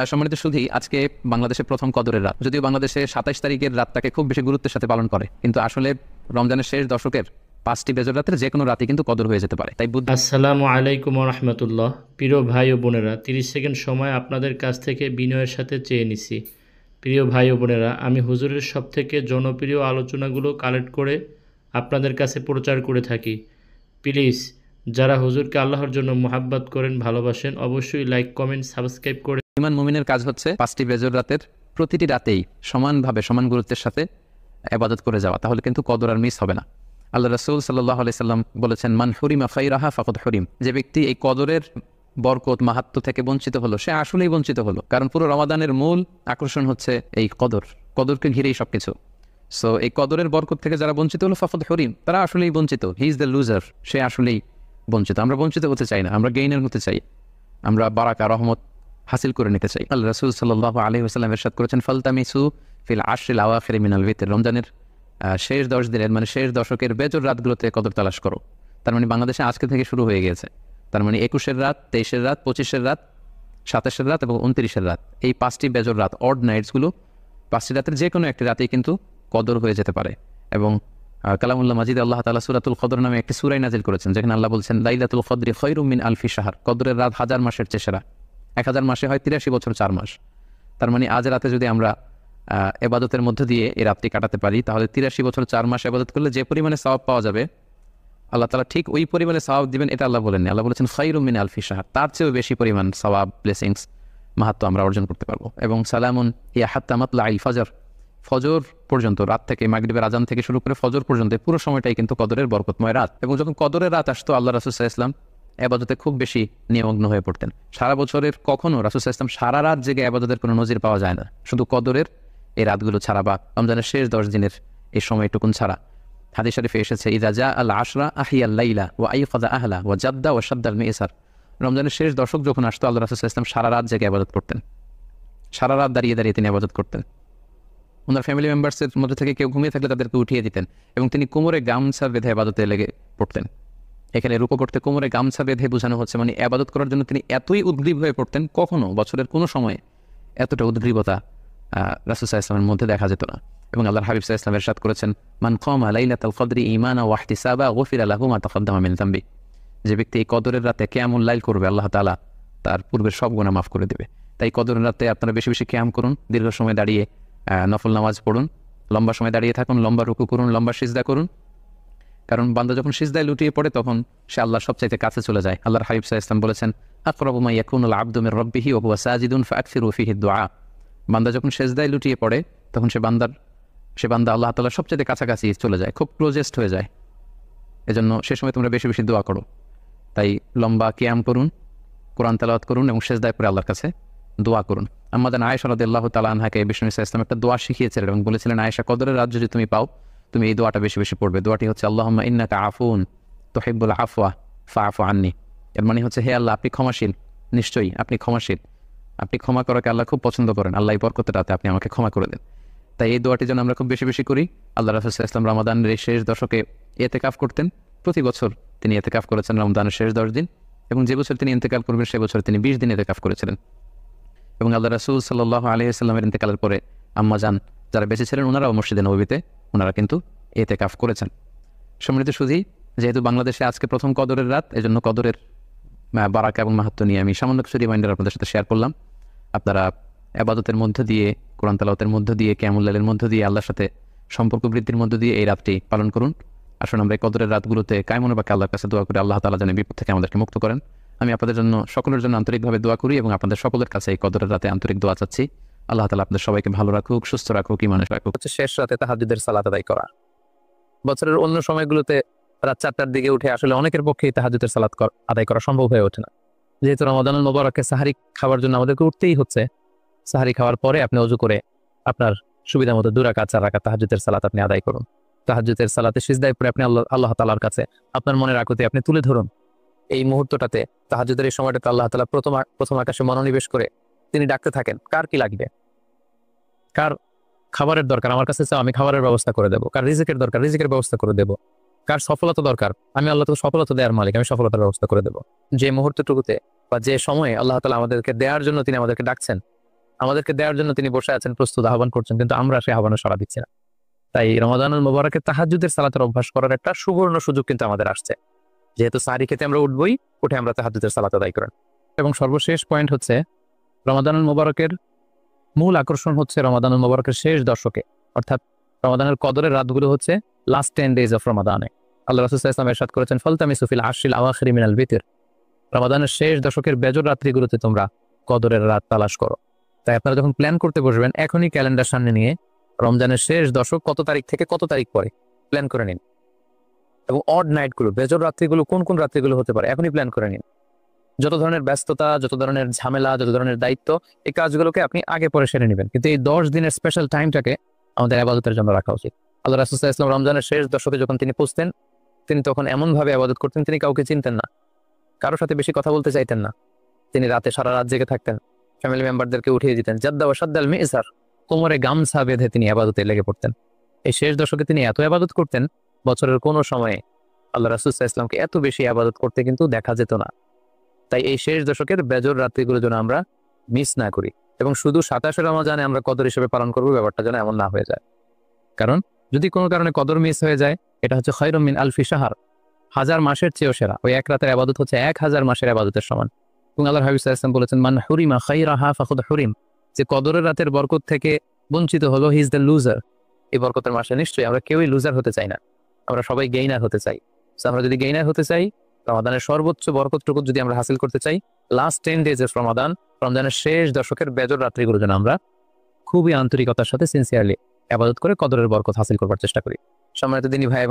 সম্মানিত সুধী, আজকে বাংলাদেশের প্রথম কদরের রাত। যদিও বাংলাদেশে 27 তারিখের রাতটাকে খুব বেশি গুরুত্বের সাথে পালন করে, কিন্তু আসলে রমজানের শেষ দশকের 5টি বেজর রাতের যে কোনো রাতে কিন্তু কদর হয়ে যেতে পারে। তাই আসসালামু আলাইকুম রহমতুল্লাহ। প্রিয় ভাই ও বোনেরা, 30 সেকেন্ড সময় আপনাদের কাছ থেকে বিনয়ের সাথে চেয়ে নিছি। প্রিয় ভাই ও বোনেরা, আমি হুজুরের সবথেকে জনপ্রিয় আলোচনাগুলো কালেক্ট করে আপনাদের কাছে প্রচার করে থাকি। প্লিজ, যারা হুজুরকে আল্লাহর জন্য মোহাব্বত করেন, ভালোবাসেন, অবশ্যই লাইক, কমেন্ট, সাবস্ক্রাইব করে। ইমান মুমিনের কাজ হচ্ছে 5টি বেজর রাতের প্রতিটি রাতেই সমানভাবে সমান গুরুত্বের সাথে ইবাদত করে যাওয়া, তাহলে কিন্তু কদর আর মিস হবে না। আল্লাহ রাসূল সাল্লাল্লাহু আলাইহি সাল্লাম বলেছেন, মান হুরিমা খাইরাহা ফাকাদ হুরিম। যে ব্যক্তি এই কদরের বরকত মাহাত্ম্য থেকে বঞ্চিত হলো, সে আসলেই বঞ্চিত হলো। কারণ পুরো রমাদানের মূল আকর্ষণ হচ্ছে এই কদরকে ঘিরেই সবকিছু। সো এই কদরের বরকত থেকে যারা বঞ্চিত হলো ফাকাদ হুরিম, তারা আসলেই বঞ্চিত। হি ইজ দ্য লুজার, সে আসলেই বঞ্চিত। আমরা বঞ্চিত হতে চাই না, আমরা গেইনার হতে চাই, আমরা বারাকা রহমত হাসিল করে নিতে চাই। আল্লাহ রাসূল সাল্লাল্লাহু আলাইহি ওয়াসাল্লাম ইরশাদ করেছেন, ফালতামিসু ফিল আশরিল আওয়াখির মিনাল ভিতর। রমজানের শেষ 10 দিনের মানে শেষ দশকের বেজর রাতগুলোতে কদর তালাশ করো। তার মানে বাংলাদেশে আজকে থেকে শুরু হয়ে গিয়েছে। তার মানে 21-এর রাত, 23-এর রাত, 25-এর রাত, 27-এর রাত এবং 29-এর রাত, এই 5টি বেজর রাত, অড নাইটসগুলো, 5টি রাতের যে কোনো একটি রাতেই কিন্তু কদর হয়ে যেতে পারে। এবং কালামুল্লাহ মাজিদ আল্লাহ তাআলা সূরাতুল কদর নামে একটি সূরা নাজিল করেছেন, যেখানে আল্লাহ বলছেন, লাইলাতুল কদরি খায়রুম মিন আলফি শাহর। কদরের রাত 1000 মাসের চেয়ে সেরা। 1000 মাসে হয় 83 বছর 4 মাস। তার মানে আজ রাতে যদি আমরা ইবাদতের মধ্য দিয়ে এই রাতটি কাটাতে পারি, তাহলে 83 বছর 4 মাস ইবাদত করলে যে পরিমাণে সওয়াব পাওয়া যাবে, আল্লাহ তাআলা ঠিক ওই পরিমাণে সওয়াব দিবেন। এটা আল্লাহ বলেননি, আল্লাহ বলেছেন খায়রুম মিন আলফি শাহর। তার চেয়েও বেশি পরিমাণ সওয়াব, ব্লেসিংস, মাহাত্ম্য আমরা অর্জন করতে পারবো। এবং সালামুন ইয়া হাত্তা মাতলাইল ফজর, ফজর পর্যন্ত, রাত থেকে মাগরিবের আজান থেকে শুরু করে ফজর পর্যন্ত পুরো সময়টাই কিন্তু কদরের বরকতময় রাত। এবং যখন কদরের রাত আসতো, আল্লাহ রাসূল সাল্লাল্লাহু আলাইহি ওয়াসাল্লাম ইবাদতে খুব বেশি নিমগ্ন হয়ে পড়তেন। সারা বছরের কখনো রাসূল সাল্লাল্লাহু আলাইহি ওয়াসাল্লাম সারা রাত জেগে ইবাদতের কোনো নজির পাওয়া যায় না, শুধু কদরের এই রাতগুলো ছাড়া বা রমজানের শেষ 10 দিনের এই সময়টুকুন ছাড়া। হাদিস শরীফে এসেছে, ইযা জা আল আশরা আহিয়াল লাইলা ওয়া আইকাযা আহলা ওয়া জাদ্দা ওয়া শাদ্দাল মিসার। রমজানের শেষ দশক যখন আসতো, আল্লাহ রাসূল সাল্লাল্লাহু আলাইহি ওয়াসাল্লাম সারা রাত জেগে ইবাদত করতেন, সারা রাত দাঁড়িয়ে দাঁড়িয়ে তিনি ইবাদত করতেন। ওনার ফ্যামিলি মেম্বার্সের মধ্যে থেকে কেউ ঘুমিয়ে থাকলে তাদেরকে উঠিয়ে দিতেন এবং তিনি কোমরে গামছা বেঁধে ইবাদতে লেগে পড়তেন। এখানে রূপ করতে কোমরে গামছা বেঁধে বোঝানো হচ্ছে, মানে ইবাদত করার জন্য তিনি এতই উদ্গ্রীব হয়ে পড়তেন, কখনো বছরের কোনো সময়ে এতটা উদ্গ্রীবতা রাসূল সাল্লাল্লাহু আলাইহি ওয়াসাল্লামের মধ্যে দেখা যেত না। এবং আল্লাহর হাবিব সাল্লাল্লাহু আলাইহি ওয়াসাল্লাম ইরশাদ করেছেন, মান কামা লাইলাতাল কদরি ঈমানা ওয়া ইহতিসাবা গুফিরা লাহু মা তাকাদ্দামা মিন যামবি। যে ব্যক্তি এই কদরের রাতে কিয়ামুল লাইল করবে, আল্লাহ তাআলা তার পূর্বের সব গুনাহ মাফ করে দেবে। তাই কদরের রাতে আপনারা বেশি বেশি কিয়াম করুন, দীর্ঘ সময় দাঁড়িয়ে নফল নামাজ পড়ুন, লম্বা সময় দাঁড়িয়ে থাকুন, লম্বা রুকু করুন, লম্বা সিজদা করুন। কারণ বান্দা যখন সিজদায় লুটিয়ে পড়ে, তখন সে আল্লাহর সবচাইতে কাছে চলে যায়। আল্লাহর হাবিব সাল্লাল্লাহু আলাইহি ওয়াসাল্লাম বলেছেন, আকরাবু মা ইয়াকুনুল আবদু মির রাব্বিহি ওয়া হুয়া সাজিদুন ফাআকসিরু ফীহি দুআ। বান্দা যখন সিজদায় লুটিয়ে পড়ে, তখন সে বান্দা আল্লাহ তাআলার সবচাইতে কাছাকাছি চলে যায়, খুব ক্লোজেস্ট হয়ে যায়। এজন্য সে সময় তোমরা বেশি বেশি দোয়া করো। তাই লম্বা কিয়াম করুন, কোরআন তেলাওয়াত করুন এবং সিজদায় পড়ে আল্লাহর কাছে দোয়া করুন। আমাদের আয়েশা রাদিয়াল্লাহু তাআলা আনহাকে বিষ্ণু সাল্লাল্লাহু আলাইহি ওয়াসাল্লাম একটা দোয়া শিখিয়েছিলেন এবং বলেছিলেন, আয়েশা, কদরের রাত যদি তুমি পাও, তুমি এই দোয়াটা বেশি বেশি পড়বে। দোয়াটি হচ্ছে, আল্লাহুম্মা ইন্নাকা আফুন তুহিব্বুল আফওয়া ফাআফু আন্নি। এর মানে হচ্ছে, হে আল্লাহ, আপনি ক্ষমাশীল, নিশ্চয়ই আপনি ক্ষমাশীল, আপনি ক্ষমা করাকে আল্লাহ খুব পছন্দ করেন, আল্লাহ এই বরকতের রাতে আপনি আমাকে ক্ষমা করে দেন। তাই এই দোয়াটি যেন আমরা খুব বেশি বেশি করি। আল্লাহ রাসূল সাল্লাল্লাহু আলাইহি ওয়াসাল্লাম রমাদানের এই শেষ দশকে ইতিকাফ করতেন। প্রতি বছর তিনি ইতিকাফ করেছেন রমজানের শেষ 10 দিন, এবং যে বছর তিনি ইন্তেকাল করবেন সে বছর তিনি 20 দিন ইতিকাফ করেছিলেন। এবং আল্লাহ রাসূল সাল্লাল্লাহু আলাইহি ওয়াসাল্লামের ইন্তেকালের পরে আম্মা জান যারা বেঁচে ছিলেন, ওনারাও মসজিদে নববীতে ওনারা কিন্তু ইতিকাফ করেছেন। সম্মানিত সুধী, যেহেতু বাংলাদেশে আজকে প্রথম কদরের রাত, এজন্য কদরের বারাকা এবং মাহাত্ম্য নিয়ে আমি সামান্য কিছু রিমাইন্ডার আপনাদের সাথে শেয়ার করলাম। আপনারা ইবাদতের মধ্য দিয়ে, কোরআন তেলাওয়াতের মধ্য দিয়ে, কিয়ামুল লাইলের মধ্য দিয়ে, আল্লাহর সাথে সম্পর্ক বৃদ্ধির মধ্য দিয়ে এই রাতটি পালন করুন। আসুন আমরা এই কদরের রাতগুলোতে কায়মনোবাক্যে আল্লাহর কাছে দোয়া করে আল্লাহ তাআলা যেন বিপদ থেকে আমাদেরকে মুক্ত করেন। আমি আপনাদের জন্য, সকলের জন্য আন্তরিকভাবে দোয়া করি এবং আপনাদের সকলের কাছে এই কদরের রাতে আন্তরিক দোয়া চাচ্ছি। আল্লাহ তাআলা আপনাদের সবাইকে ভালো রাখুক, সুস্থ রাখুক, ঈমানে রাখুক। হচ্ছে শেষ রাতে তাহাজ্জুদের সালাত আদায় করা। বছরের অন্য সময়গুলোতে রাত 4টার দিকে উঠে আসলে অনেকের পক্ষেই তাহাজ্জুদের সালাত আদায় করা সম্ভব হয়ে ওঠে না। যেহেতু রমাদানুল মুবারকে সাহারি খাওয়ার জন্য আমাদেরকে উঠতেই হচ্ছে, সাহারি খাওয়ার পরে আপনি ওযু করে আপনার সুবিধা মতো 2 রাকাত 4 রাকাত তাহাজ্জুদের সালাত আপনি আদায় করুন। তাহাজ্জুদের সালাতে সিজদায় পড়ে আপনি আল্লাহ তাআলার কাছে আপনার মনের আকুতি আপনি তুলে ধরুন। এই মুহূর্তটাতে, তাহাজ্জুদের এই সময়টাতে আল্লাহ তাআলা প্রথম আকাশে মনোনিবেশ করে তিনি ডাকতে থাকেন, কার কি লাগবে, কার খাবারের দরকার, আমার কাছে চাও, আমি খাবারের ব্যবস্থা করে দেবো। কার রিজিকের দরকার, রিজিকের ব্যবস্থা করে দেবো। কার সফলতা দরকার, আমি আল্লাহ তো সফলতা দেওয়ার মালিক, আমি সফলতার ব্যবস্থা করে দেবো। যে মুহূর্তটুকুতে বা যে সময়ে আল্লাহ তাআলা আমাদেরকে দেওয়ার জন্য তিনি আমাদেরকে ডাকছেন, আমাদেরকে দেওয়ার জন্য তিনি বসে আছেন, প্রস্তুত, আহ্বান করছেন, কিন্তু আমরা সেই আহ্বানে সাড়া দিচ্ছি না। তাই রমাদানুল মুবারকে তাহাজ্জুদের সালাতের অভ্যাস করার একটা সুবর্ণ সুযোগ কিন্তু আমাদের আসছে। যেহেতু সাহরি খেতে আমরা উঠবই, উঠে আমরা তাহাজ্জুদের সালাত আদায় করেন। এবং সর্বশেষ পয়েন্ট হচ্ছে, রমাদানুল মুবারকের মূল আকর্ষণ হচ্ছে রমাদানুল মুবারকের শেষ দশকে, অর্থাৎ রমাদানের কদরের রাতগুলো হচ্ছে লাস্ট 10 days অফ রমাদানে। আল্লাহ রাসূল সাল্লাল্লাহু আলাইহি ওয়াসাল্লাম ইরশাদ করেছেন, ফালতামিসু ফিল আশরিল আওয়াখিরি মিনাল বিতর। রমাদানের শেষ দশকের বেজর রাত্রিগুলোতে তোমরা কদরের রাত তালাশ করো। তাই আপনারা যখন প্ল্যান করতে বসবেন, এখনই ক্যালেন্ডার সামনে নিয়ে রমজানের শেষ দশক কত তারিখ থেকে কত তারিখ পরে প্ল্যান করে নিন। এবং অড নাইটগুলো, বেজর রাত্রিগুলো কোন কোন রাত্রিগুলো হতে পারে এখনই প্ল্যান করে নিন। যত ধরনের ব্যস্ততা, যত ধরনের ঝামেলা, যত ধরনের দায়িত্ব, এই কাজগুলোকে আপনি আগে পরে সেরে নেবেন, কিন্তু এই 10 দিনের স্পেশাল টাইমটাকে আমাদের ইবাদতের জন্য রাখা উচিত। আল্লাহ রাসূল সাল্লাল্লাহু আলাইহি ওয়াসাল্লাম রমজানের শেষ দশকে যখন তিনি পৌঁছতেন, তিনি তখন এমনভাবে ইবাদত করতেন, তিনি কাউকে চিনতেন না, কারোর সাথে বেশি কথা বলতে চাইতেন না। তিনি রাতে সারা রাত জেগে থাকতেন, ফ্যামিলি মেম্বারদেরকে উঠিয়ে দিতেন, জাদ্দা ওয়া সাদ্দাল মিজার, কোমরে গামছা বেঁধে তিনি ইবাদতে লেগে পড়তেন। এই শেষ দশকে তিনি এত ইবাদত করতেন, বছরের কোনো সময়ে আল্লাহ রাসূল সাল্লাল্লাহু আলাইহি ওয়াসাল্লামকে এত বেশি ইবাদত করতে কিন্তু দেখা যেত না। তাই এই শেষ দশকের বেজর রাত্রিগুলো যেন আমরা মিস না করি, এবং শুধু 27 রমজানে আমরা কদর হিসেবে পালন করবো, ব্যাপারটা যেন এমন না হয়ে যায়। কারণ যদি কোনো কারণে কদর মিস হয়ে যায়, এটা হচ্ছে খায়রুম মিন আলফি শাহর, 1000 মাসের চেয়েও সেরা। ওই এক রাতের ইবাদত হচ্ছে 1000 মাসের ইবাদতের সমান। এবং আল্লাহর হাবিব সাল্লাল্লাহু আলাইহি ওয়াসাল্লাম বলেছেন, মান হুরিমা খায়রাহা ফাকাদ হুরিম, যে কদরের রাতের বরকত থেকে বঞ্চিত হলো, হি ইজ দ্য লুজার। এই বরকতের মাসে নিশ্চয়ই আমরা কেউই লুজার হতে চাই না, আমরা সবাই গেইনার হতে চাই। আমরা যদি গেইনার হতে চাই, রমাদানের সর্বোচ্চ বরকতটুকু যদি আমরা হাসিল করতে চাই, লাস্ট 10 days অফ রমাদান, রমজানের শেষ দশকের বেজর রাত্রিগুলো যেন আমরা খুবই আন্তরিকতার সাথে সিনসিয়ারলি ইবাদত করে কদরের বরকত হাসিল করবার চেষ্টা করি। সম্মানিত দিনী ভাই